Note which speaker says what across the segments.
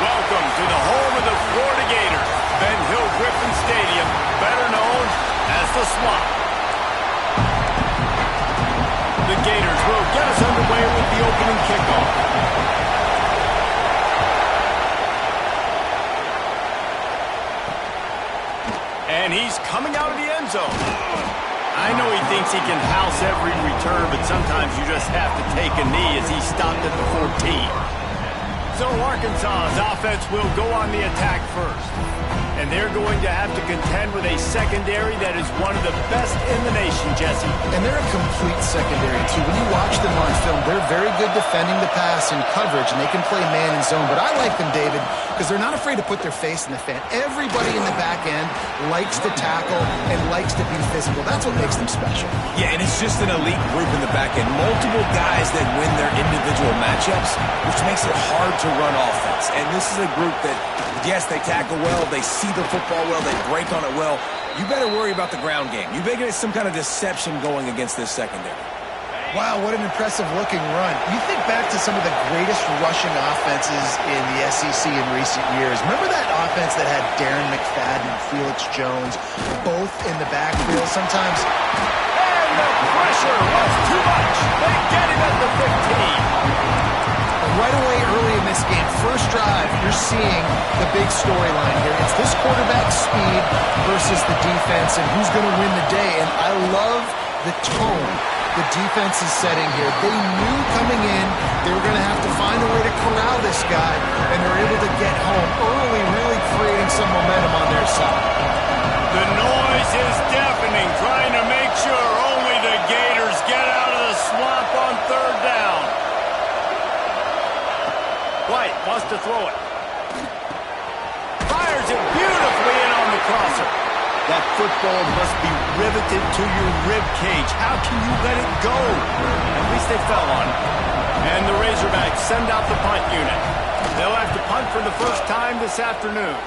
Speaker 1: Welcome to the home of the Florida Gators, Ben Hill Griffin Stadium, better known as the Swamp. The Gators will get us underway with the opening kickoff. And he's coming out of the end zone. I know he thinks he can house every return, but sometimes you just have to take a knee as he stopped at the 14. So Arkansas's offense will go on the attack first. And they're going to have to contend with a secondary that is one of the best in the nation, Jesse.
Speaker 2: And they're a complete secondary, too. When you watch them on film, they're very good defending the pass and coverage, and they can play man and zone. But I like them, David, because they're not afraid to put their face in the fan. Everybody in the back end likes to tackle and likes to be physical. That's what makes them special.
Speaker 3: Yeah, and it's just an elite group in the back end. Multiple guys that win their individual matchups, which makes it hard to run offense. And this is a group that, yes, they tackle well, they see the football well, they break on it well. You better worry about the ground game. You better get some kind of deception going against this secondary.
Speaker 2: Wow, what an impressive-looking run. You think back to some of the greatest rushing offenses in the SEC in recent years. Remember that offense that had Darren McFadden and Felix Jones both in the backfield sometimes?
Speaker 1: And the pressure was too much. They get him at the 15.
Speaker 2: Right away early in this game, first drive, you're seeing the big storyline here. It's this quarterback's speed versus the defense and who's going to win the day. And I love the tone the defense is setting here. They knew coming in they were going to have to find a way to corral this guy, and they're able to get home early, really creating some momentum on their side.
Speaker 1: The noise is deafening, trying to make sure only the Gators get out of the swamp on third down. White wants to throw it. Fires it beautifully in on the crosser. That football must be riveted to your rib cage. How can you let it go? At least they fell on it. And the Razorbacks send out the punt unit. They'll have to punt for the first time this afternoon.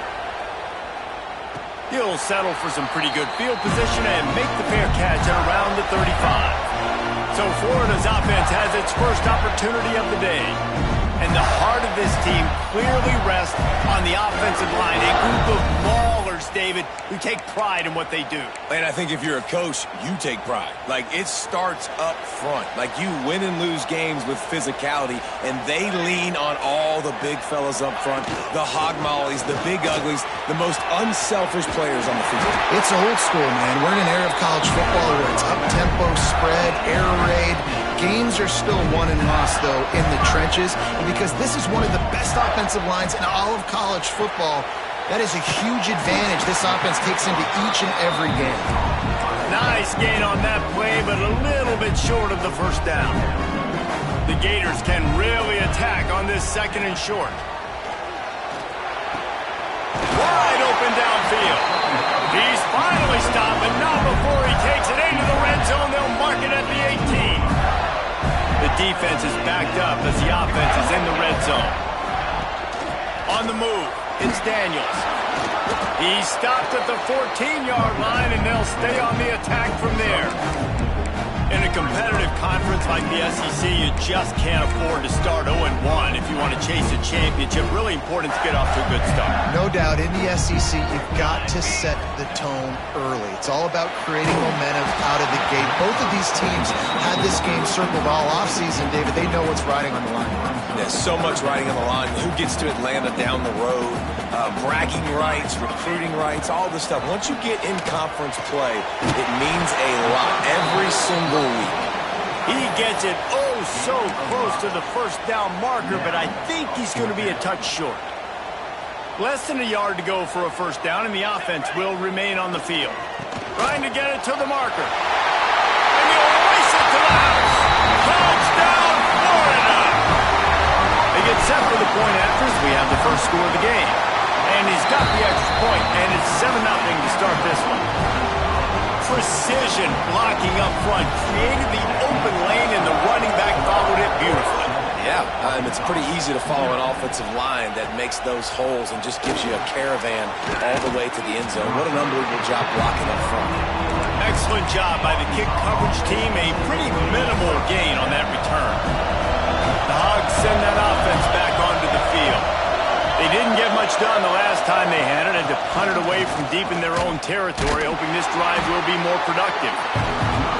Speaker 1: He'll settle for some pretty good field position and make the fair catch at around the 35. So Florida's offense has its first opportunity of the day. And the heart of this team clearly rests on the offensive line. A group of maulers, David, who take pride in what they do.
Speaker 3: And I think if you're a coach, you take pride. Like, it starts up front. Like, you win and lose games with physicality, and they lean on all the big fellas up front, the hog mollies, the big uglies, the most unselfish players on the field.
Speaker 2: It's old school, man. We're in an era of college football where it's up-tempo, spread, air raid. Games are still won and lost, though, in the trenches. And because this is one of the best offensive lines in all of college football, that is a huge advantage this offense takes into each and every game.
Speaker 1: Nice gain on that play, but a little bit short of the first down. The Gators can really attack on this second and short. Wide open downfield. He's finally stopped, but not before he takes it into the red zone. They'll mark it at the 18. The defense is backed up as the offense is in the red zone. On the move, it's Daniels. He stopped at the 14-yard line, and they'll stay on the attack from there. In a competitive conference like the SEC, you just can't afford to start 0-1 if you want to chase a championship. Really important to get off to a good start.
Speaker 2: No doubt, in the SEC, you've got to set the tone early. It's all about creating momentum out of the gate. Both of these teams had this game circled all offseason, David. They know what's riding on the line.
Speaker 3: There's so much riding on the line. Who gets to Atlanta down the road? Bragging rights, recruiting rights, all this stuff. Once you get in conference play, it means a lot every single week.
Speaker 1: He gets it oh so close to the first down marker, but I think he's going to be a touch short. Less than a yard to go for a first down, and the offense will remain on the field. Trying to get it to the marker. And he'll race it to the house. Touchdown, Florida! They get set for the point after as we have the first score of the game. And he's got the extra point, and it's 7-0 to start this one. Precision blocking up front created the open lane, and the running back followed it beautifully.
Speaker 3: Yeah, and it's pretty easy to follow an offensive line that makes those holes and just gives you a caravan all the way to the end zone. What an unbelievable job blocking up front.
Speaker 1: Excellent job by the kick coverage team. A pretty minimal gain on that return. The Hogs send that offense back onto the field. They didn't much done the last time they had it, and to punt it away from deep in their own territory, hoping this drive will be more productive.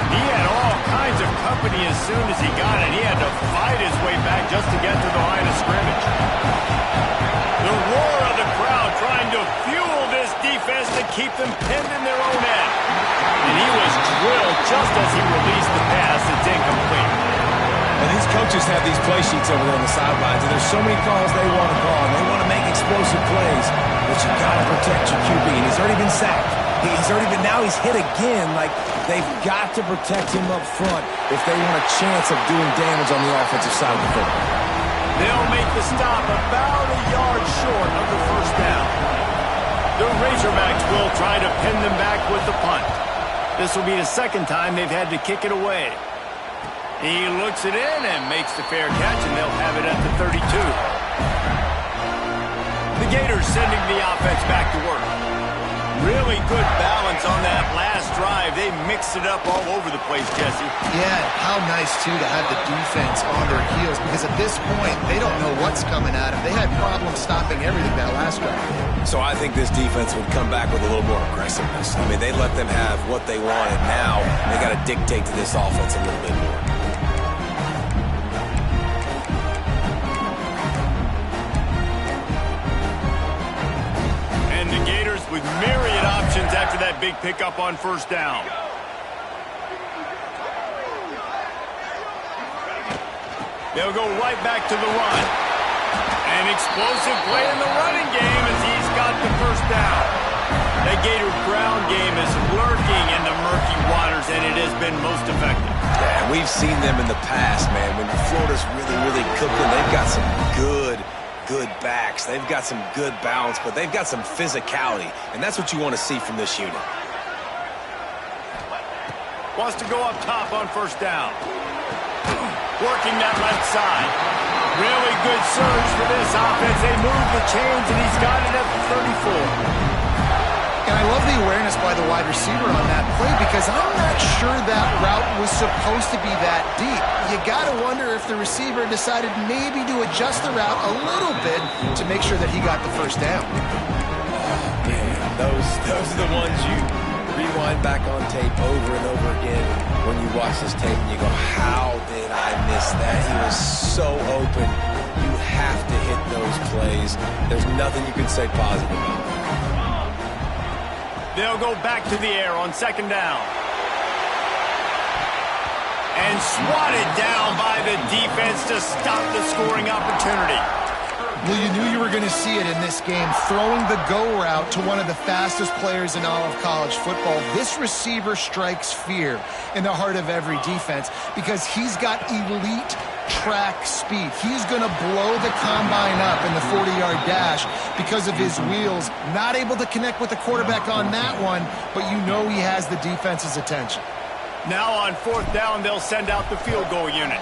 Speaker 1: He had all kinds of company as soon as he got it. He had to fight his way back just to get to the line of scrimmage. The roar of the crowd trying to fuel this defense to keep them pinned in their own end. And he was drilled just as he released the pass. It's incomplete.
Speaker 3: And these coaches have these play sheets over there on the sidelines, and there's so many calls they want to call, and they want to make explosive plays, but you got to protect your QB, and he's already been sacked. Now he's hit again. Like, they've got to protect him up front if they want a chance of doing damage on the offensive side of the football.
Speaker 1: They'll make the stop about a yard short of the first down. The Razorbacks will try to pin them back with the punt. This will be the second time they've had to kick it away. He looks it in and makes the fair catch, and they'll have it at the 32. The Gators sending the offense back to work. Really good balance on that last drive. They mixed it up all over the place, Jesse.
Speaker 2: Yeah, how nice, too, to have the defense on their heels, because at this point, they don't know what's coming at them. They had problems stopping everything that last drive.
Speaker 3: So I think this defense would come back with a little more aggressiveness. I mean, they let them have what they wanted. Now they got to dictate to this offense a little bit more.
Speaker 1: With myriad options after that big pickup on first down. They'll go right back to the run. An explosive play in the running game as he's got the first down. That Gator ground game is lurking in the murky waters, and it has been most effective.
Speaker 3: Yeah, and we've seen them in the past, man. When Florida's really cooking, they've got some good backs. They've got some good balance, but they've got some physicality, and that's what you want to see from this unit.
Speaker 1: Wants to go up top on first down. Working that left side. Really good surge for this offense. They move the chains, and he's got it at the 34.
Speaker 2: And I love the awareness by the wide receiver on that play, because I'm not sure that route was supposed to be that deep. You got to wonder if the receiver decided maybe to adjust the route a little bit to make sure that he got the first down.
Speaker 3: Oh, man, those are the ones you rewind back on tape over and over again when you watch this tape and you go, how did I miss that? He was so open. You have to hit those plays. There's nothing you can say positive about that.
Speaker 1: They'll go back to the air on second down. And swatted down by the defense to stop the scoring opportunity.
Speaker 2: Well, you knew you were going to see it in this game, throwing the go route to one of the fastest players in all of college football. This receiver strikes fear in the heart of every defense because he's got elite track speed. He's going to blow the combine up in the 40-yard dash because of his wheels. Not able to connect with the quarterback on that one, but you know he has the defense's attention.
Speaker 1: Now on fourth down, they'll send out the field goal unit.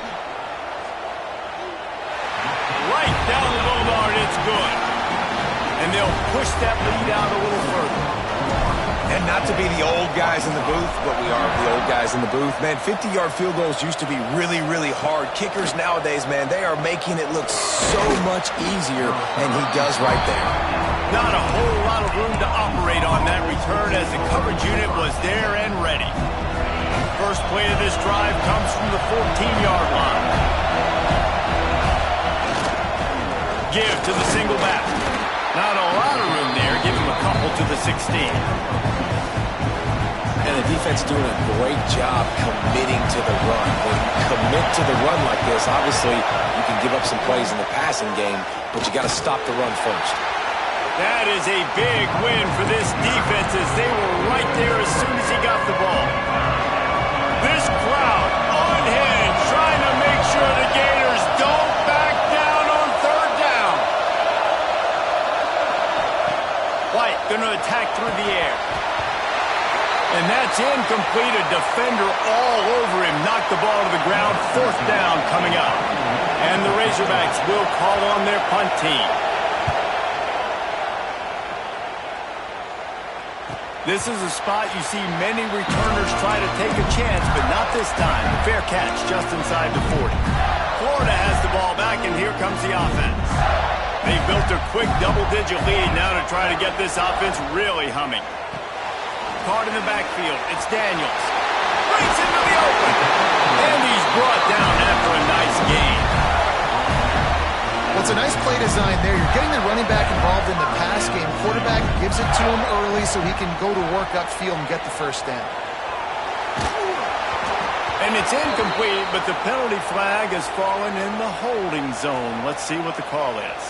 Speaker 1: Right down the boulevard, it's good. And they'll push that lead out a little further.
Speaker 3: And not to be the old guys in the booth, but we are the old guys in the booth. Man, 50-yard field goals used to be really hard. Kickers nowadays, man, they are making it look so much easier, and he does right there.
Speaker 1: Not a whole lot of room to operate on that return as the coverage unit was there and ready. First play of this drive comes from the 14-yard line. Give to the single back. Not a lot of room there. Give him a couple to the 16.
Speaker 3: And the defense doing a great job committing to the run. When you commit to the run like this, obviously you can give up some plays in the passing game, but you got to stop the run first.
Speaker 1: That is a big win for this defense as they were right there as soon as he got the ball. This crowd unhinged, trying to make sure the Gators don't back down on third down. White going to attack through the air. And that's incomplete. A defender all over him. Knocked the ball to the ground. Fourth down coming up. And the Razorbacks will call on their punt team. This is a spot you see many returners try to take a chance, but not this time. A fair catch just inside the 40. Florida has the ball back, and here comes the offense. They built a quick double-digit lead now to try to get this offense really humming. Caught in the backfield. It's Daniels. Breaks into the open. And he's brought down after a nice gain.
Speaker 2: Well, it's a nice play design there. You're getting the running back involved in the pass game. Quarterback gives it to him early so he can go to work upfield and get the first down.
Speaker 1: And it's incomplete, but the penalty flag has fallen in the holding zone. Let's see what the call is.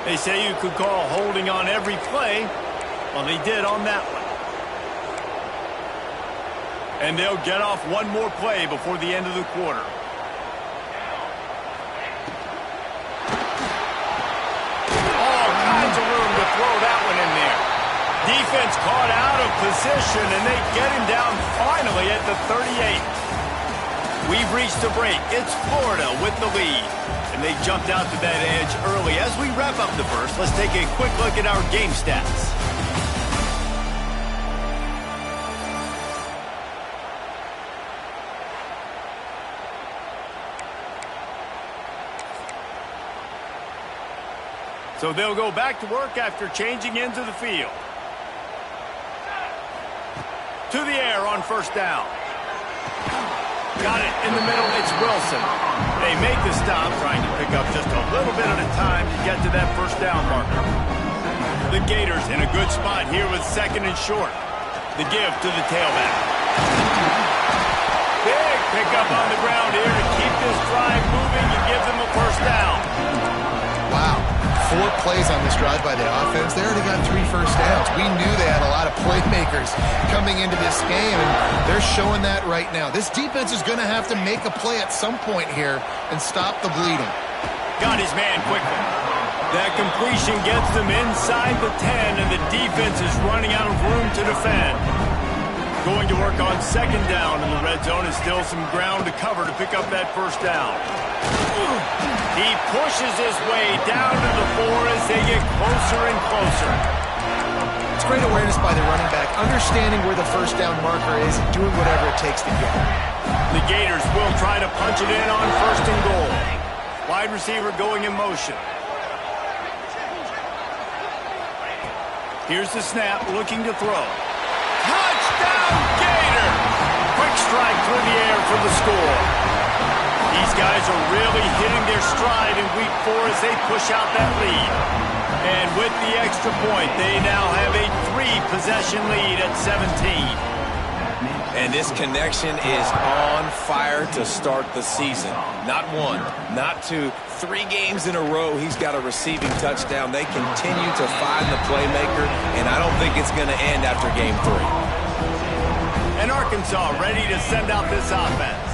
Speaker 1: They say you could call holding on every play. Well, they did on that one. And they'll get off one more play before the end of the quarter. All kinds of room to throw that one in there. Defense caught out of position, and they get him down finally at the 38. We've reached the break. It's Florida with the lead. And they jumped out to that edge early. As we wrap up the first, let's take a quick look at our game stats. So they'll go back to work after changing into the field. To the air on first down. Got it in the middle. It's Wilson. They make the stop, trying to pick up just a little bit at a time to get to that first down marker. The Gators in a good spot here with second and short. The give to the tailback. Big pickup on the ground here to keep this drive moving and give them a first down.
Speaker 2: Wow. 4 plays on this drive by the offense. They already got 3 first downs. We knew they had a lot of playmakers coming into this game, and they're showing that right now. This defense is going to have to make a play at some point here and stop the bleeding.
Speaker 1: Got his man quickly. That completion gets them inside the 10, and the defense is running out of room to defend. Going to work on second down in the red zone, and still some ground to cover to pick up that first down. He pushes his way down to the 4 as they get closer and closer.
Speaker 2: It's great awareness by the running back, understanding where the first down marker is and doing whatever it takes to get it.
Speaker 1: The Gators will try to punch it in on first and goal. Wide receiver going in motion. Here's the snap, looking to throw. Touchdown, Gator! Quick strike through the air for the score. These guys are really hitting their stride in week 4 as they push out that lead. And with the extra point, they now have a 3-possession lead at 17.
Speaker 3: And this connection is on fire to start the season. Not 1, not 2, 3 games in a row he's got a receiving touchdown. They continue to find the playmaker, and I don't think it's going to end after game 3.
Speaker 1: And Arkansas ready to send out this offense.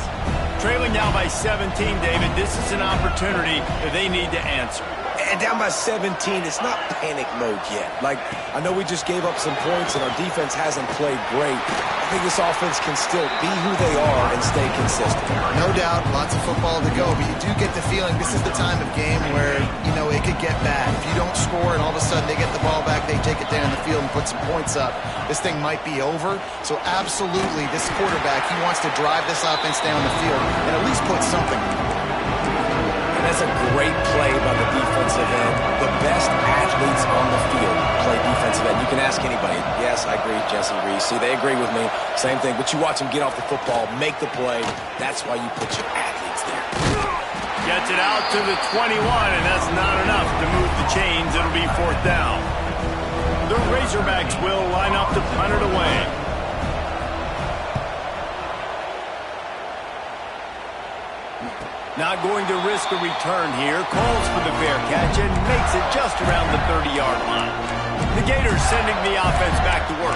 Speaker 1: Trailing now by 17, David. This is an opportunity that they need to answer.
Speaker 3: And down by 17, it's not panic mode yet. Like, I know we just gave up some points and our defense hasn't played great. I think this offense can still be who they are and stay consistent.
Speaker 2: No doubt, lots of football to go, but you do get the feeling this is the time of game where, you know, it could get bad. If you don't score and all of a sudden they get the ball back, they take it down the field and put some points up, this thing might be over. So absolutely, this quarterback, he wants to drive this offense down the field and at least put something.
Speaker 3: And that's a great play by the defensive end. The best athletes on the field play defensive end. You can ask anybody. Yes, I agree, Jesse Reese. See, they agree with me. Same thing. But you watch them get off the football, make the play. That's why you put your athletes there.
Speaker 1: Gets it out to the 21, and that's not enough to move the chains. It'll be 4th down. The Razorbacks will line up to punt it away. Not going to risk a return here. Calls for the fair catch and makes it just around the 30-yard line. The Gators sending the offense back to work.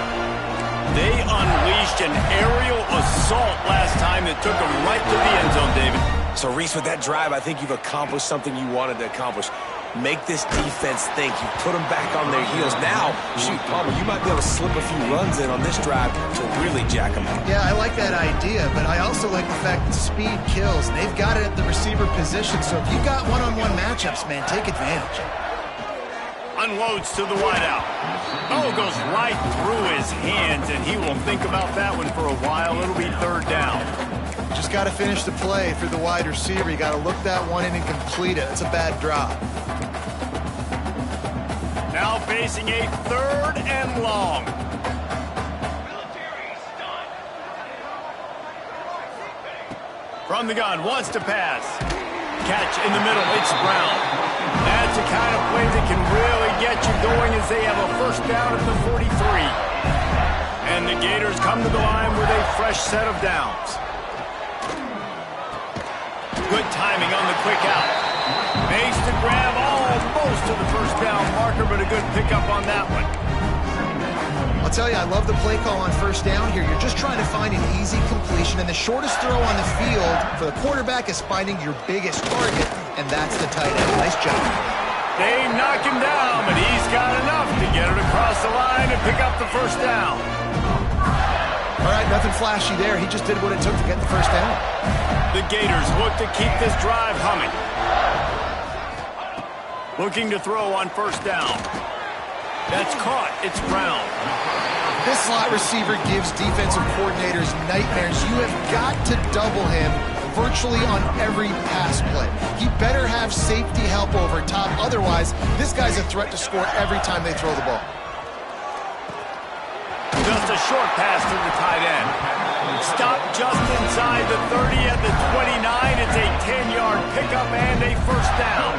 Speaker 1: They unleashed an aerial assault last time that took them right to the end zone, David.
Speaker 3: So, Reese, with that drive, I think you've accomplished something you wanted to accomplish. Make this defense think. You put them back on their heels. Now, shoot, Palmer, you might be able to slip a few runs in on this drive to really jack them up.
Speaker 2: Yeah, I like that idea, but I also like the fact that speed kills. And they've got it at the receiver position, so if you've got one-on-one matchups, man, take advantage.
Speaker 1: Unloads to the wideout. Oh, goes right through his hands, and he will think about that one for a while. It'll be 3rd down.
Speaker 2: Just got to finish the play through the wide receiver. You got to look that one in and complete it. It's a bad drop.
Speaker 1: Now facing a 3rd and long. From the gun, wants to pass. Catch in the middle, it's Brown. That's the kind of play that can really get you going as they have a first down at the 43. And the Gators come to the line with a fresh set of downs. Good timing on the quick out. Makes the grab almost to the first down marker, but a good pickup on that one.
Speaker 2: I'll tell you, I love the play call on first down here. You're just trying to find an easy completion, and the shortest throw on the field for the quarterback is finding your biggest target, and that's the tight end. Nice job.
Speaker 1: They knock him down, but he's got enough to get it across the line and pick up the first down.
Speaker 2: All right, nothing flashy there. He just did what it took to get the first down.
Speaker 1: The Gators look to keep this drive humming. Looking to throw on first down. That's caught. It's Brown.
Speaker 2: This slot receiver gives defensive coordinators nightmares. You have got to double him virtually on every pass play. He better have safety help over top. Otherwise, this guy's a threat to score every time they throw the ball.
Speaker 1: Just a short pass to the tight end. Stopped just inside the 30 at the 29. It's a 10-yard pickup and a first down.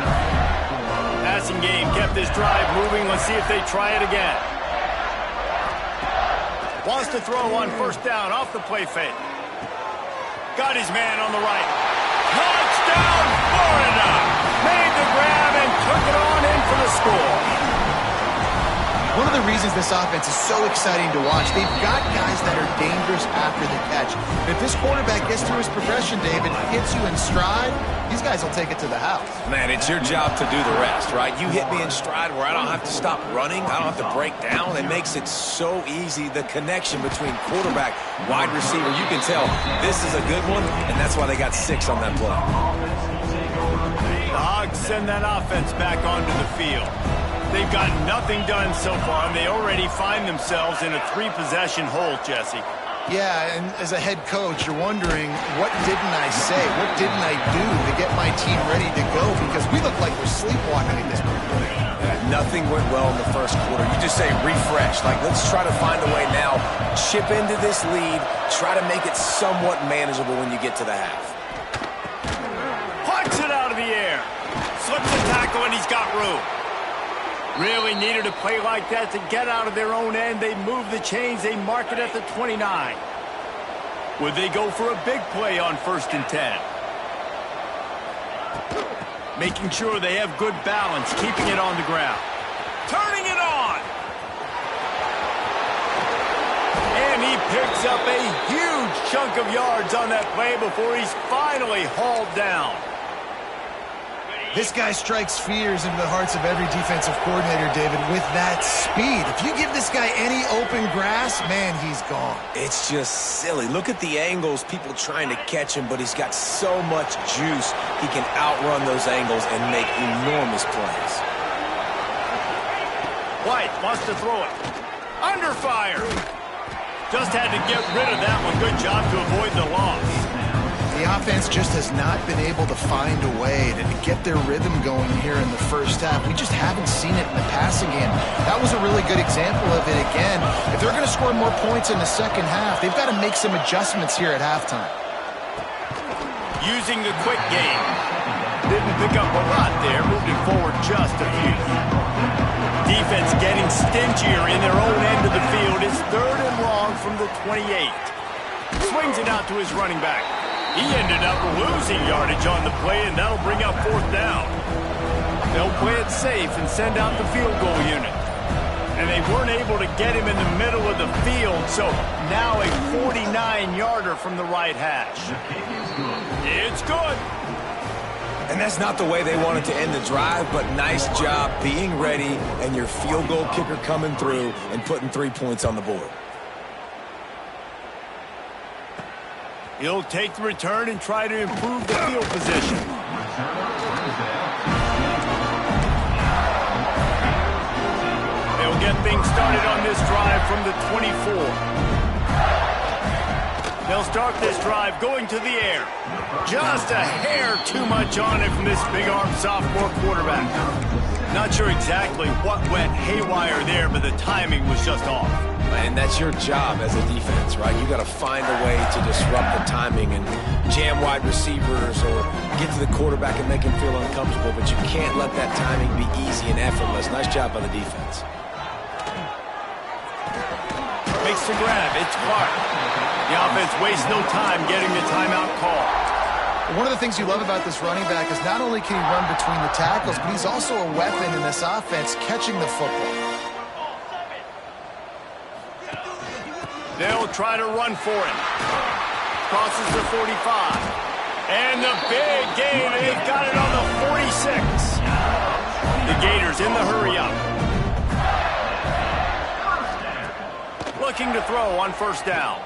Speaker 1: Passing game kept this drive moving. Let's see if they try it again. Wants to throw on first down off the play fake. Got his man on the right. Touchdown, Florida! Made the grab and took it on in for the score.
Speaker 2: One of the reasons this offense is so exciting to watch, they've got guys that are dangerous after the catch. If this quarterback gets through his progression, David, hits you in stride, these guys will take it to the house.
Speaker 3: Man, it's your job to do the rest, right? You hit me in stride where I don't have to stop running. I don't have to break down. It makes it so easy, the connection between quarterback, wide receiver. You can tell this is a good one, and that's why they got 6 on that play.
Speaker 1: The Hogs send that offense back onto the field. They've got nothing done so far, and they already find themselves in a 3-possession hole, Jesse.
Speaker 2: Yeah, and as a head coach, you're wondering, what didn't I say? What didn't I do to get my team ready to go? Because we look like we're sleepwalking at this point.
Speaker 3: Yeah, nothing went well in the first quarter. You just say refresh. Like, let's try to find a way now. Chip into this lead. Try to make it somewhat manageable when you get to the half.
Speaker 1: Punts it out of the air. Slips the tackle, and he's got room. Really needed a play like that to get out of their own end. They move the chains. They mark it at the 29. Would they go for a big play on 1st and 10? Making sure they have good balance, keeping it on the ground. Turning it on! And he picks up a huge chunk of yards on that play before he's finally hauled down.
Speaker 2: This guy strikes fears into the hearts of every defensive coordinator, David, with that speed. If you give this guy any open grass, man, he's gone.
Speaker 3: It's just silly. Look at the angles, people trying to catch him, but he's got so much juice. He can outrun those angles and make enormous plays.
Speaker 1: White wants to throw it. Under fire. Just had to get rid of that one. Good job to avoid the loss.
Speaker 2: The offense just has not been able to find a way to get their rhythm going here in the first half. We just haven't seen it in the passing game. That was a really good example of it again. If they're going to score more points in the second half, they've got to make some adjustments here at halftime.
Speaker 1: Using the quick game. Didn't pick up a lot there, moved it forward just a few. Defense getting stingier in their own end of the field. It's 3rd and long from the 28. Swings it out to his running back. He ended up losing yardage on the play, and that'll bring up 4th down. They'll play it safe and send out the field goal unit. And they weren't able to get him in the middle of the field, so now a 49-yarder from the right hash. It's good.
Speaker 3: And that's not the way they wanted to end the drive, but nice job being ready and your field goal kicker coming through and putting 3 points on the board.
Speaker 1: He'll take the return and try to improve the field position. They'll get things started on this drive from the 24. They'll start this drive going to the air. Just a hair too much on it from this big-armed sophomore quarterback. Not sure exactly what went haywire there, but the timing was just off.
Speaker 3: And that's your job as a defense, right? You got to find a way to disrupt the timing and jam wide receivers or get to the quarterback and make him feel uncomfortable, but you can't let that timing be easy and effortless. Nice job by the defense.
Speaker 1: Makes the grab. It's Clark. The offense wastes no time getting the timeout call.
Speaker 2: One of the things you love about this running back is not only can he run between the tackles, but he's also a weapon in this offense catching the football.
Speaker 1: They'll try to run for it. Crosses the 45. And the big gain. They've got it on the 46. The Gators in the hurry-up. Looking to throw on first down.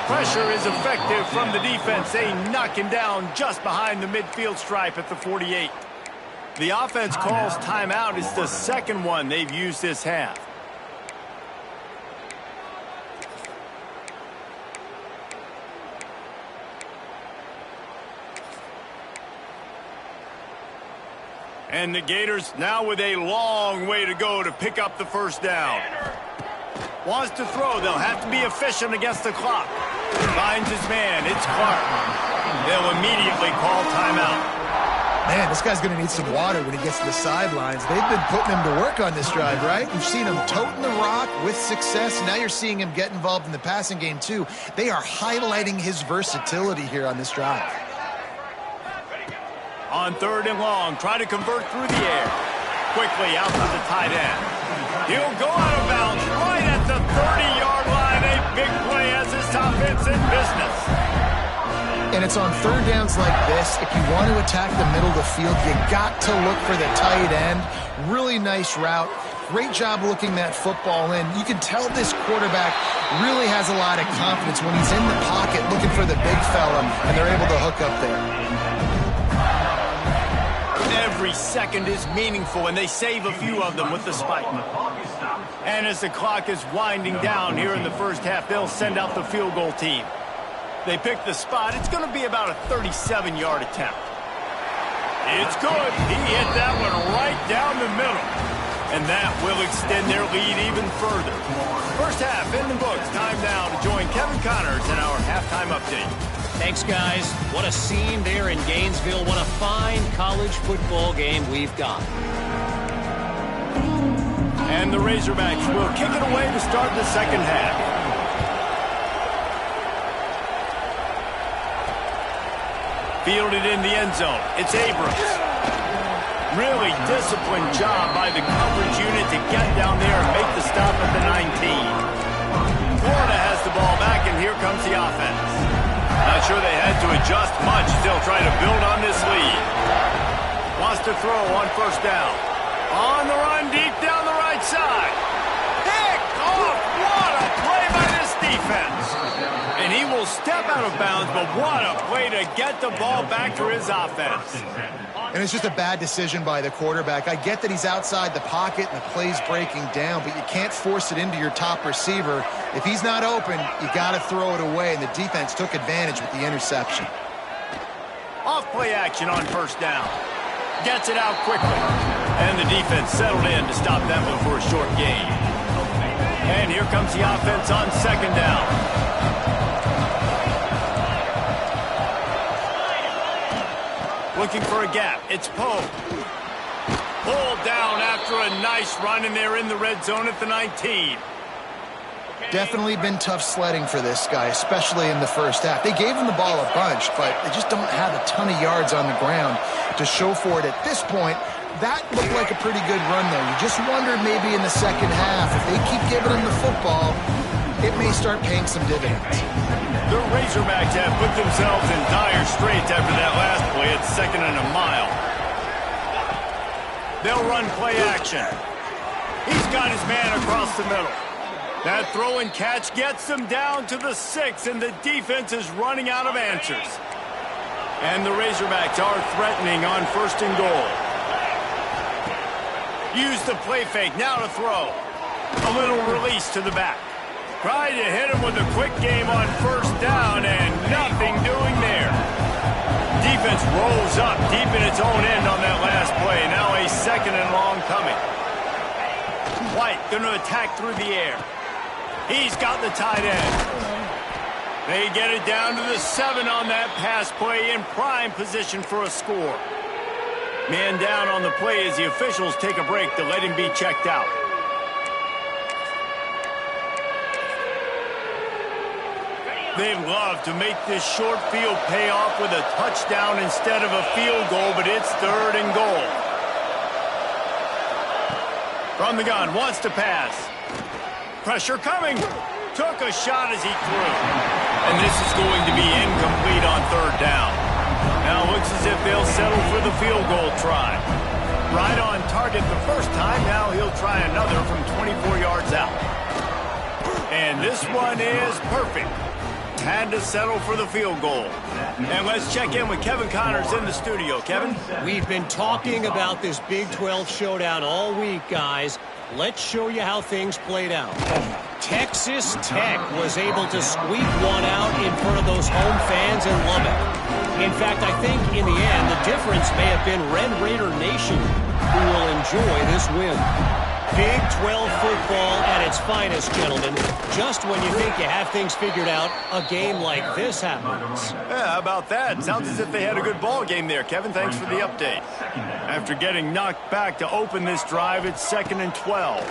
Speaker 1: Pressure is effective from the defense. They knock him down just behind the midfield stripe at the 48. The offense calls timeout. It's the second one they've used this half. And the Gators now with a long way to go to pick up the first down. Wants to throw. They'll have to be efficient against the clock. Finds his man. It's Clark. They'll immediately call timeout.
Speaker 2: Man, this guy's going to need some water when he gets to the sidelines. They've been putting him to work on this drive, right? You've seen him toting the rock with success. Now you're seeing him get involved in the passing game, too. They are highlighting his versatility here on this drive.
Speaker 1: On third and long, try to convert through the air. Quickly out to the tight end. He'll go out of bounds right at the 30-yard line. A big play as this offense in business.
Speaker 2: And it's on third downs like this. If you want to attack the middle of the field, you got to look for the tight end. Really nice route. Great job looking that football in. You can tell this quarterback really has a lot of confidence when he's in the pocket looking for the big fella, and they're able to hook up there.
Speaker 1: Every second is meaningful, and they save a few of them with the spike. And as the clock is winding down here in the first half, they'll send out the field goal team. They pick the spot. It's going to be about a 37-yard attempt. It's good. He hit that one right down the middle. And that will extend their lead even further. First half in the books. Time now to join Kevin Connors in our halftime update.
Speaker 4: Thanks, guys. What a scene there in Gainesville. What a fine college football game we've got.
Speaker 1: And the Razorbacks will kick it away to start the second half. Fielded in the end zone. It's Abrams. Really disciplined job by the coverage unit to get down there and make the stop at the 19. Florida has the ball back, and here comes the offense. Not sure they had to adjust much. Still trying to build on this lead. Wants to throw on first down. On the run, deep down the right side. Picked off. What a play by this defense. And he will step out of bounds, but what a play to get the ball back for his offense.
Speaker 2: And it's just a bad decision by the quarterback. I get that he's outside the pocket and the play's breaking down, but you can't force it into your top receiver. If he's not open, you got to throw it away, and the defense took advantage with the interception.
Speaker 1: Off play action on first down. Gets it out quickly. And the defense settled in to stop that one for a short gain. And here comes the offense on second down. Looking for a gap. It's Poe. Pulled down after a nice run, and they're in the red zone at the 19.
Speaker 2: Definitely been tough sledding for this guy, especially in the first half. They gave him the ball a bunch, but they just don't have a ton of yards on the ground to show for it at this point. That looked like a pretty good run, though. You just wondered maybe in the second half, if they keep giving him the football, it may start paying some dividends.
Speaker 1: The Razorbacks have put themselves in dire straits after that last play at 2nd and a mile. They'll run play action. He's got his man across the middle. That throw and catch gets them down to the 6, and the defense is running out of answers. And the Razorbacks are threatening on 1st and goal. Use the play fake, now to throw. A little release to the back. Tried to hit him with a quick game on first down, and nothing doing there. Defense rolls up deep in its own end on that last play. Now a 2nd and long coming. White going to attack through the air. He's got the tight end. They get it down to the 7 on that pass play, in prime position for a score. Man down on the play as the officials take a break to let him be checked out. They'd love to make this short field pay off with a touchdown instead of a field goal, but it's 3rd and goal. From the gun, wants to pass. Pressure coming. Took a shot as he threw. And this is going to be incomplete on 3rd down. Now looks as if they'll settle for the field goal try. Right on target the first time. Now he'll try another from 24 yards out. And this one is perfect. Had to settle for the field goal. And let's check in with Kevin Connors in the studio. Kevin?
Speaker 4: We've been talking about this Big 12 showdown all week, guys. Let's show you how things played out. Texas Tech was able to squeak one out in front of those home fans in Lubbock. In fact, I think in the end, the difference may have been Red Raider Nation, who will enjoy this win. Big 12 football at its finest, gentlemen. Just when you think you have things figured out, a game like this happens.
Speaker 1: Yeah, how about that? Sounds as if they had a good ball game there, Kevin. Thanks for the update. After getting knocked back to open this drive, it's 2nd and 12.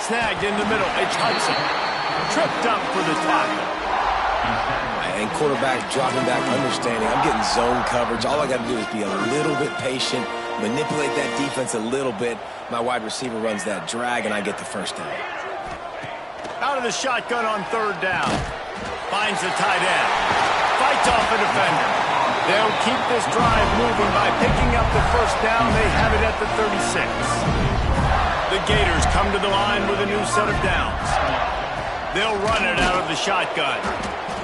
Speaker 1: Snagged in the middle. It's Hudson. Tripped up for the tackle.
Speaker 3: And quarterback dropping back, understanding. I'm getting zone coverage. All I got to do is be a little bit patient, manipulate that defense a little bit. My wide receiver runs that drag, and I get the first down.
Speaker 1: Out of the shotgun on 3rd down. Finds the tight end. Fights off a defender. They'll keep this drive moving by picking up the first down. They have it at the 36. The Gators come to the line with a new set of downs. They'll run it out of the shotgun.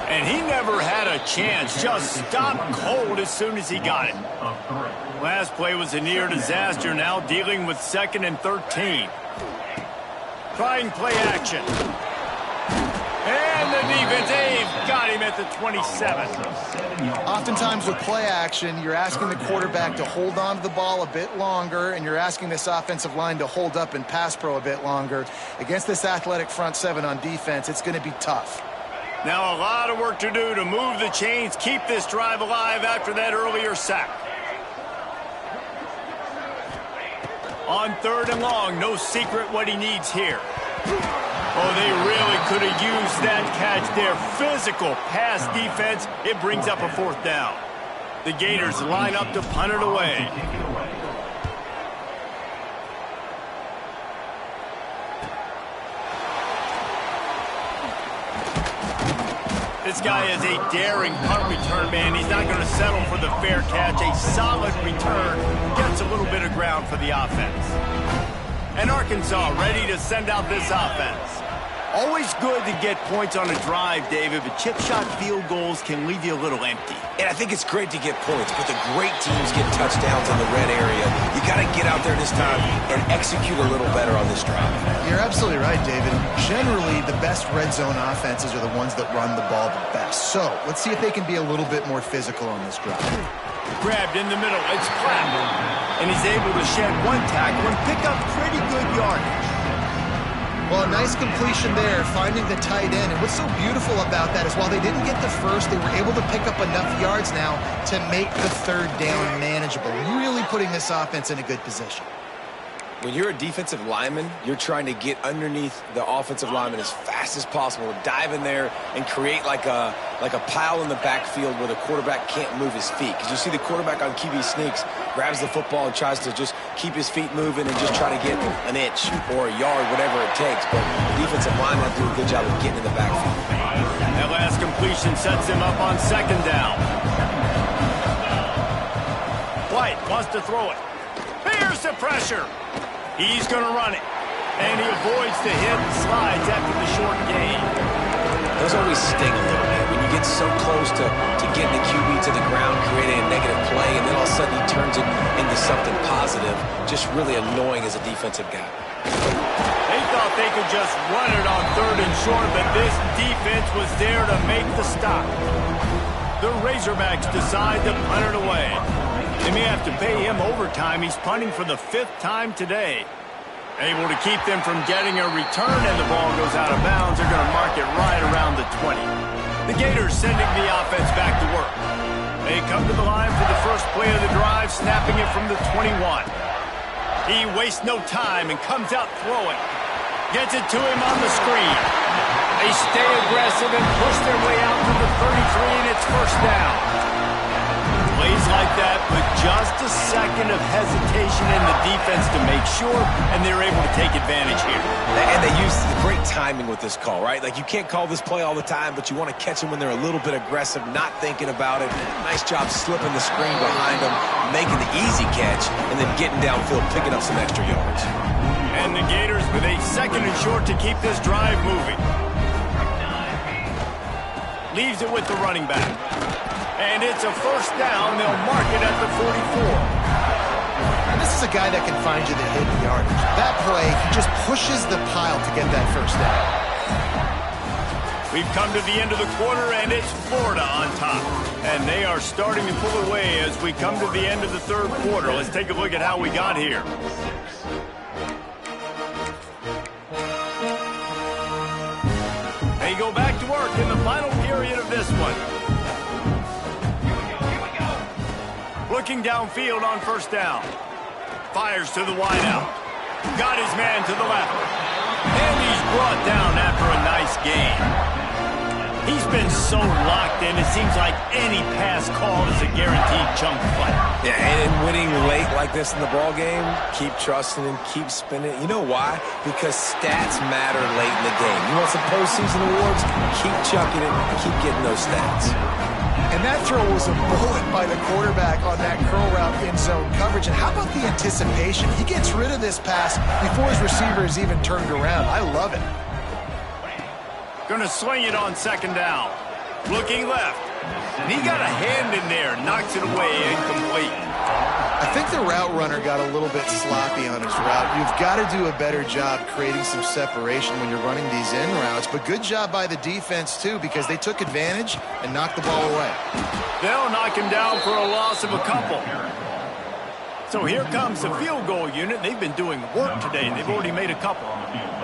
Speaker 1: And he never had a chance. Just stopped cold as soon as he got it. Last play was a near disaster. Now dealing with 2nd and 13. Trying play action. And the defense, they've got him at the 27.
Speaker 2: Oftentimes with play action, you're asking the quarterback to hold on to the ball a bit longer, and you're asking this offensive line to hold up in pass pro a bit longer. Against this athletic front 7 on defense, it's going to be tough.
Speaker 1: Now a lot of work to do to move the chains, keep this drive alive after that earlier sack. On 3rd and long, no secret what he needs here. Oh, they really could have used that catch there. Physical pass defense. It brings up a 4th down. The Gators line up to punt it away. This guy is a daring punt return man. He's not going to settle for the fair catch. A solid return. Gets a little bit of ground for the offense. And Arkansas ready to send out this offense. Always good to get points on a drive, David, but chip shot field goals can leave you a little empty.
Speaker 3: And I think it's great to get points, but the great teams get touchdowns in the red area. You got to get out there this time and execute a little better on this drive.
Speaker 2: You're absolutely right, David. Generally, the best red zone offenses are the ones that run the ball the best. So let's see if they can be a little bit more physical on this drive.
Speaker 1: Grabbed in the middle. It's Clapp. And he's able to shed one tackle and pick up pretty good yardage.
Speaker 2: Well, a nice completion there, finding the tight end. And what's so beautiful about that is while they didn't get the first, they were able to pick up enough yards now to make the 3rd down manageable. Really putting this offense in a good position.
Speaker 3: When you're a defensive lineman, you're trying to get underneath the offensive lineman as fast as possible, dive in there and create like a pile in the backfield where the quarterback can't move his feet. Because you see the quarterback on QB sneaks, grabs the football and tries to just keep his feet moving and just try to get an inch or a yard, whatever it takes. But the defensive lineman has to do a good job of getting in the backfield.
Speaker 1: That last completion sets him up on 2nd down. White wants to throw it. Here's the pressure. He's going to run it. And he avoids the hit and slides after the short gain.
Speaker 3: Those always sting a little bit when you get so close to getting the QB to the ground, creating a negative play, and then all of a sudden he turns it into something positive. Just really annoying as a defensive guy.
Speaker 1: They thought thought they could just run it on 3rd and short, but this defense was there to make the stop. The Razorbacks decide to punt it away. They may have to pay him overtime. He's punting for the 5th time today. Able to keep them from getting a return, and the ball goes out of bounds. They're going to mark it right around the 20. The Gators sending the offense back to work. They come to the line for the first play of the drive, snapping it from the 21. He wastes no time and comes out throwing. Gets it to him on the screen. They stay aggressive and push their way out to the 33, and it's first down. Plays like that with just a second of hesitation in the defense to make sure, and they're able to take advantage here.
Speaker 3: And they use great timing with this call, right? Like, you can't call this play all the time, but you want to catch them when they're a little bit aggressive, not thinking about it. Nice job slipping the screen behind them, making the easy catch, and then getting downfield, picking up some extra yards.
Speaker 1: And the Gators with a 2nd and short to keep this drive moving. Leaves it with the running back. And it's a first down. They'll mark it at the 44.
Speaker 2: And this is a guy that can find you the hidden yardage. That play, he just pushes the pile to get that first down.
Speaker 1: We've come to the end of the quarter, and it's Florida on top. And they are starting to pull away as we come to the end of the 3rd quarter. Let's take a look at how we got here. They go back to work in the final period of this one. Looking downfield on first down. Fires to the wideout. Got his man to the left. And he's brought down after a nice gain. He's been so locked in, it seems like any pass call is a guaranteed chunk play.
Speaker 3: Yeah, and winning late like this in the ball game, keep trusting him, keep spinning. You know why? Because stats matter late in the game. You want some postseason awards? Keep chucking it, keep getting those stats.
Speaker 2: And that throw was a bullet by the quarterback on that curl route in zone coverage. And how about the anticipation? He gets rid of this pass before his receiver is even turned around. I love it.
Speaker 1: Going to swing it on 2nd down. Looking left. And he got a hand in there. Knocks it away, incomplete.
Speaker 2: I think the route runner got a little bit sloppy on his route. You've got to do a better job creating some separation when you're running these in routes. But good job by the defense, too, because they took advantage and knocked the ball away.
Speaker 1: They'll knock him down for a loss of a couple. So here comes the field goal unit. They've been doing work today. They've already made a couple.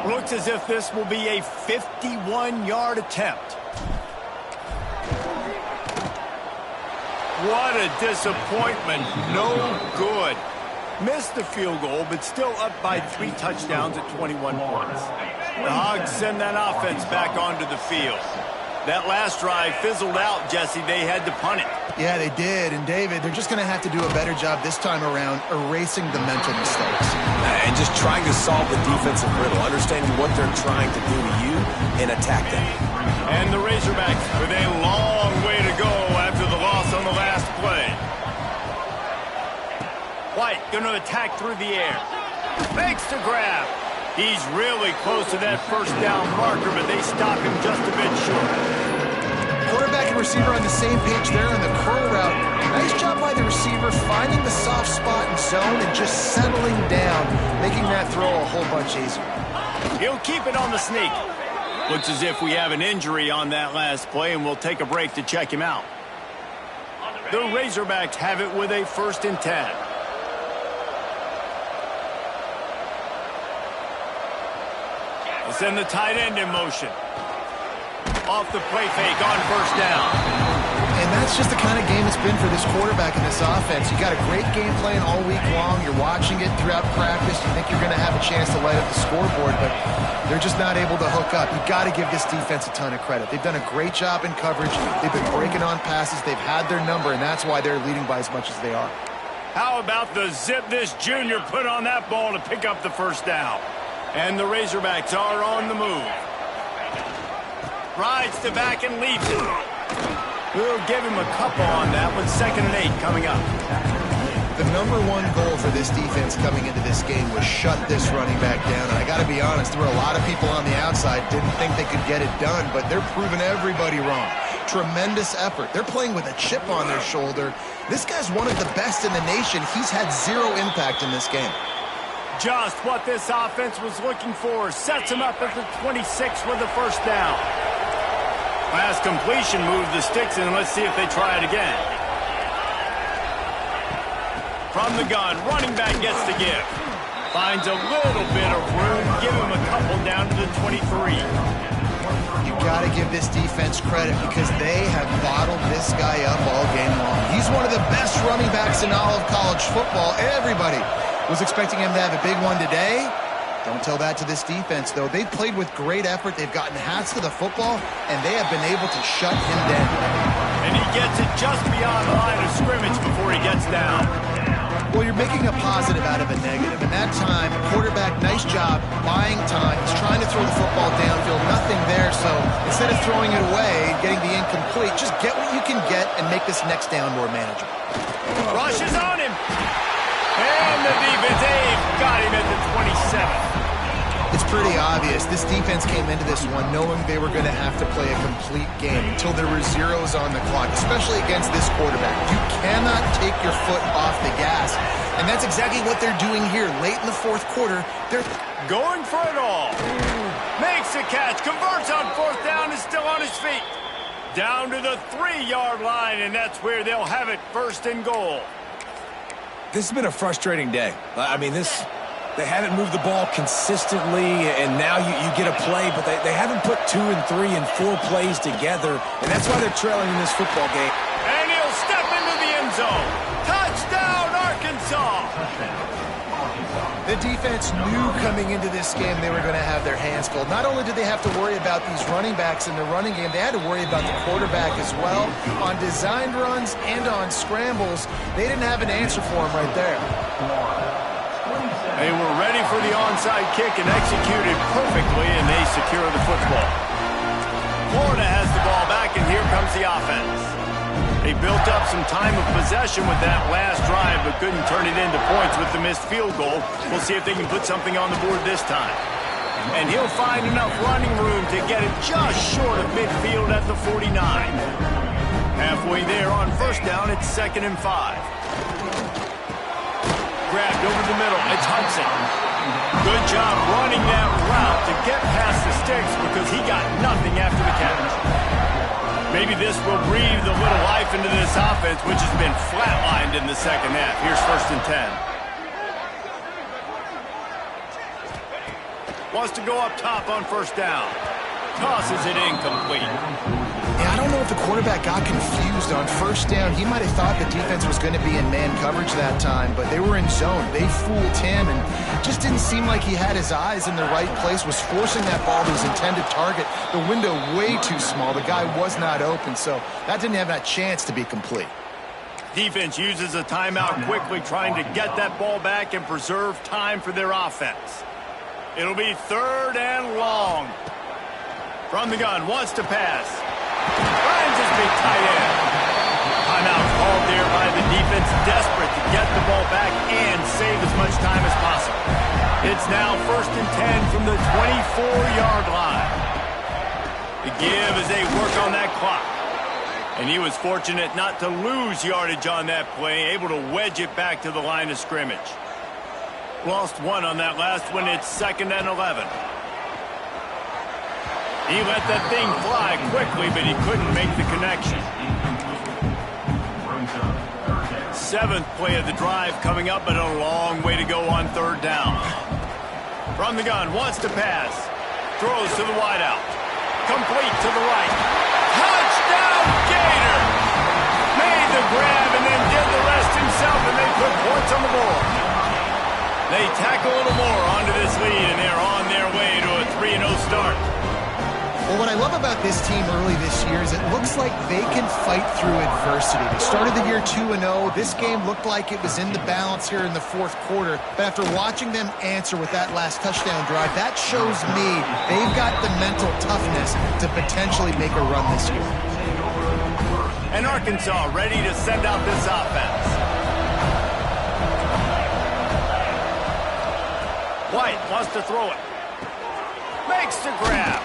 Speaker 1: Looks as if this will be a 51-yard attempt. What a disappointment. No good. Missed the field goal, but still up by 3 touchdowns at 21 points. The Hogs send that offense back onto the field. That last drive fizzled out, Jesse. They had to punt it.
Speaker 2: Yeah, they did. And, David, they're just going to have to do a better job this time around erasing the mental mistakes.
Speaker 3: And just trying to solve the defensive riddle, understanding what they're trying to do to you and attack them.
Speaker 1: And the Razorbacks with a long way to go after the loss on the last play. White going to attack through the air. Fakes to grab. He's really close to that first down marker, but they stop him just a bit short.
Speaker 2: Quarterback and receiver on the same page there on the curl route. Nice job by the receiver finding the soft spot in zone and just settling down, making that throw a whole bunch easier.
Speaker 1: He'll keep it on the sneak. Looks as if we have an injury on that last play, and we'll take a break to check him out. The Razorbacks have it with a 1st and 10. They send the tight end in motion. Off the play fake on first down.
Speaker 2: And that's just the kind of game it's been for this quarterback in this offense. You got a great game plan all week long. You're watching it throughout practice. You think you're going to have a chance to light up the scoreboard, but they're just not able to hook up. You got to give this defense a ton of credit. They've done a great job in coverage. They've been breaking on passes. They've had their number, and that's why they're leading by as much as they are.
Speaker 1: How about the zip this junior put on that ball to pick up the first down? And the Razorbacks are on the move. Rides to back and leads it. We'll give him a couple on that one. 2nd and 8 coming up.
Speaker 2: The number one goal for this defense coming into this game was shut this running back down. And I got to be honest, there were a lot of people on the outside didn't think they could get it done, but they're proving everybody wrong. Tremendous effort. They're playing with a chip on their shoulder. This guy's one of the best in the nation. He's had zero impact in this game.
Speaker 1: Just what this offense was looking for. Sets him up at the 26 with the first down. Last completion moved the sticks, and let's see if they try it again. From the gun, running back gets the give. Finds a little bit of room. Give him a couple down to the 23.
Speaker 2: You got to give this defense credit because they have bottled this guy up all game long. He's one of the best running backs in all of college football. Everybody was expecting him to have a big one today. Don't tell that to this defense, though. They've played with great effort. They've gotten hats to the football, and they have been able to shut him down.
Speaker 1: And he gets it just beyond the line of scrimmage before he gets down.
Speaker 2: Well, you're making a positive out of a negative. And that time, quarterback, nice job buying time. He's trying to throw the football downfield. Nothing there, so instead of throwing it away and getting the incomplete, just get what you can get and make this next down more manageable.
Speaker 1: Rushes on him. And the defense, got him at the 27.
Speaker 2: It's pretty obvious. This defense came into this one knowing they were going to have to play a complete game until there were zeros on the clock, especially against this quarterback. You cannot take your foot off the gas, and that's exactly what they're doing here. Late in the fourth quarter, they're
Speaker 1: going for it all. Makes the catch, converts on fourth down, is still on his feet. Down to the 3-yard line, and that's where they'll have it, first and goal.
Speaker 3: This has been a frustrating day. I mean, they haven't moved the ball consistently, and now you get a play, but they haven't put 2 and 3 and 4 plays together, and that's why they're trailing in this football game.
Speaker 1: And he'll step into the end zone. Touchdown, Arkansas!
Speaker 2: The defense knew coming into this game they were going to have their hands full. Not only did they have to worry about these running backs in the running game, they had to worry about the quarterback as well. On designed runs and on scrambles, they didn't have an answer for him right there.
Speaker 1: They were ready for the onside kick and executed perfectly, and they secure the football. Florida has the ball back, and here comes the offense. They built up some time of possession with that last drive, but couldn't turn it into points with the missed field goal. We'll see if they can put something on the board this time. And he'll find enough running room to get it just short of midfield at the 49. Halfway there on first down, it's 2nd and 5. Grabbed over the middle, it's Hudson. Good job running that route to get past the sticks because he got nothing after the catch. Maybe this will breathe a little life into this offense, which has been flatlined in the second half. Here's 1st and 10. Wants to go up top on first down. Tosses it incomplete.
Speaker 2: Yeah, I don't know if the quarterback got confused on first down. He might have thought the defense was going to be in man coverage that time, but they were in zone. They fooled him and just didn't seem like he had his eyes in the right place, was forcing that ball to his intended target. The window way too small. The guy was not open, so that didn't have that chance to be complete.
Speaker 1: Defense uses a timeout quickly, trying to get that ball back and preserve time for their offense. It'll be 3rd and long. From the gun, wants to pass. Finds his big tight end. Timeout called there by the defense, desperate to get the ball back and save as much time as possible. It's now 1st and 10 from the 24-yard line. The give as they work on that clock. And he was fortunate not to lose yardage on that play, able to wedge it back to the line of scrimmage. Lost 1 on that last one. It's 2nd and 11. He let that thing fly quickly, but he couldn't make the connection. 7th play of the drive coming up, but a long way to go on 3rd down. From the gun, wants to pass. Throws to the wideout. Complete to the right. Touchdown, Gator! Made the grab and then did the rest himself, and they put points on the board. They tack a little more onto this lead, and they're on their way to a 3-0 start.
Speaker 2: Well, what I love about this team early this year is it looks like they can fight through adversity. They started the year 2-0. This game looked like it was in the balance here in the fourth quarter. But after watching them answer with that last touchdown drive, that shows me they've got the mental toughness to potentially make a run this year.
Speaker 1: And Arkansas ready to send out this offense. White wants to throw it. Makes the grab.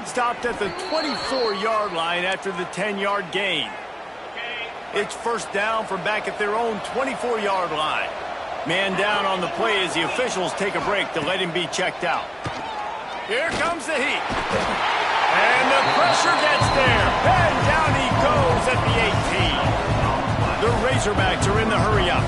Speaker 1: Stopped at the 24-yard line after the 10-yard gain. It's 1st down from back at their own 24-yard line. Man down on the play as the officials take a break to let him be checked out. Here comes the heat. And the pressure gets there. And down he goes at the 18. The Razorbacks are in the hurry-up.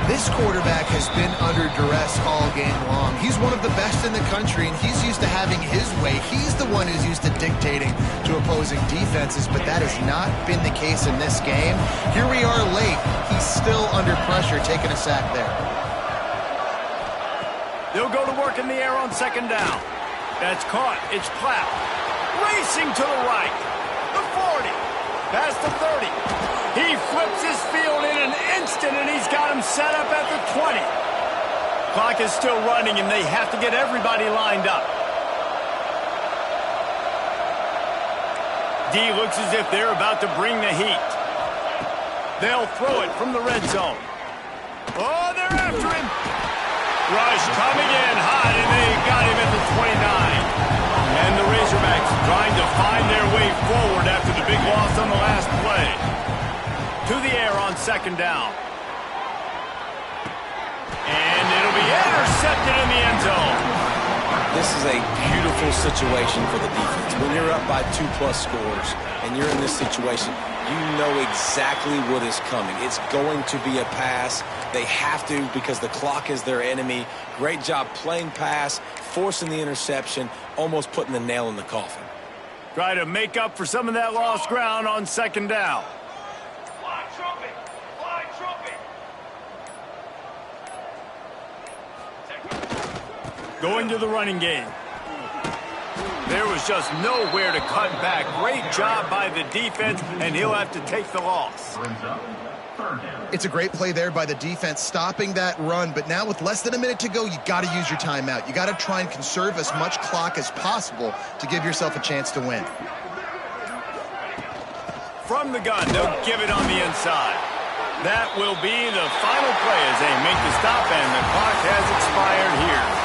Speaker 2: This quarterback has been under duress all game long. He's one of the best in the country, and he's used to having his way. He's the one who's used to dictating to opposing defenses, but that has not been the case in this game. Here we are late. He's still under pressure, taking a sack there.
Speaker 1: They'll go to work in the air on second down. That's caught. It's Platt. Racing to the right. The 40. Past the 30. He flips his field in an instant, and he's got him set up at the 20. Clock is still running, and they have to get everybody lined up. D looks as if they're about to bring the heat. They'll throw it from the red zone. Oh, they're after him. Rush coming in hot, and they got him at the 29. And the Razorbacks trying to find their way forward after the big loss on the last play. To the air on second down. And it'll be intercepted in the end zone.
Speaker 3: This is a beautiful situation for the defense. When you're up by 2+ scores and you're in this situation, you know exactly what is coming. It's going to be a pass. They have to because the clock is their enemy. Great job playing pass, forcing the interception, almost putting the nail in the coffin.
Speaker 1: Try to make up for some of that lost ground on second down. Going to the running game. There was just nowhere to cut back. Great job by the defense, and he'll have to take the loss.
Speaker 2: It's a great play there by the defense, stopping that run. But now with less than a minute to go, you got to use your timeout. You got to try and conserve as much clock as possible to give yourself a chance to win.
Speaker 1: From the gun, they'll give it on the inside. That will be the final play as they make the stop, and the clock has expired here.